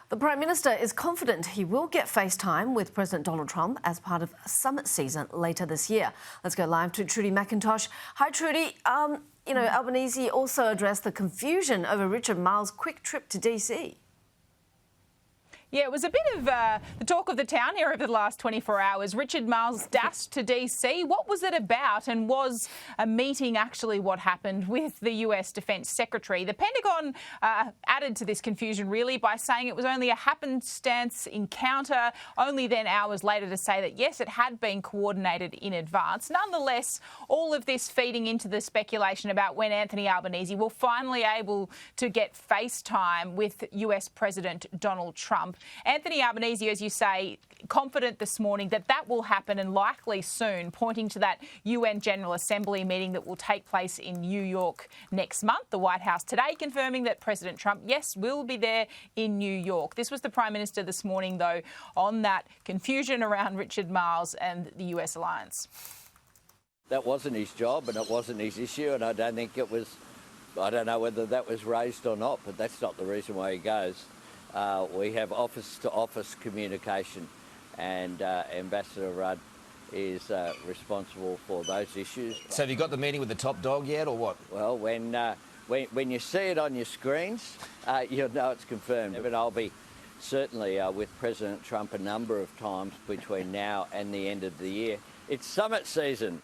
The Prime Minister is confident he will get FaceTime with President Donald Trump as part of summit season later this year. Let's go live to Trudy McIntosh. Hi, Trudy. Albanese also addressed the confusion over Richard Marles' quick trip to DC. Yeah, it was a bit of the talk of the town here over the last 24 hours. Richard Marles dashed to DC. What was it about, and was a meeting actually what happened with the US Defence Secretary? The Pentagon added to this confusion really by saying it was only a happenstance encounter, only then hours later to say that yes, it had been coordinated in advance. Nonetheless, all of this feeding into the speculation about when Anthony Albanese will finally able to get FaceTime with US President Donald Trump. Anthony Albanese, as you say, confident this morning that that will happen, and likely soon, pointing to that UN General Assembly meeting that will take place in New York next month. The White House today confirming that President Trump, yes, will be there in New York. This was the Prime Minister this morning, though, on that confusion around Richard Marles and the US alliance. That wasn't his job and it wasn't his issue, and I don't think it was. I don't know whether that was raised or not, but that's not the reason why he goes. We have office-to-office communication, and Ambassador Rudd is responsible for those issues. So have you got the meeting with the top dog yet, or what? Well, when you see it on your screens, you'll know it's confirmed. But I'll be certainly with President Trump a number of times between now and the end of the year. It's summit season.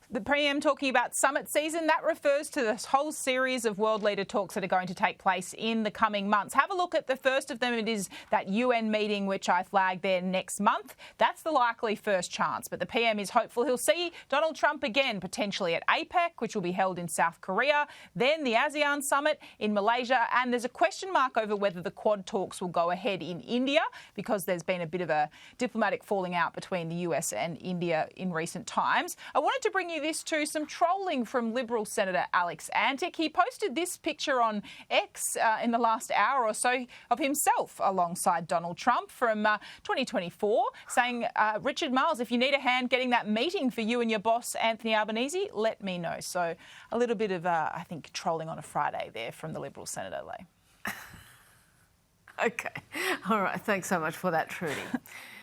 The PM talking about summit season, that refers to this whole series of world leader talks that are going to take place in the coming months. Have a look at the first of them. It is that UN meeting, which I flagged there next month. That's the likely first chance. But the PM is hopeful he'll see Donald Trump again, potentially at APEC, which will be held in South Korea, then the ASEAN summit in Malaysia. And there's a question mark over whether the Quad talks will go ahead in India, because there's been a bit of a diplomatic falling out between the US and India in recent times. I wanted to bring you this too, some trolling from Liberal Senator Alex Antic. He posted this picture on X in the last hour or so of himself alongside Donald Trump from 2024, saying, Richard Marles, if you need a hand getting that meeting for you and your boss, Anthony Albanese, let me know. So a little bit of, I think, trolling on a Friday there from the Liberal Senator, Leigh. OK. All right. Thanks so much for that, Trudy.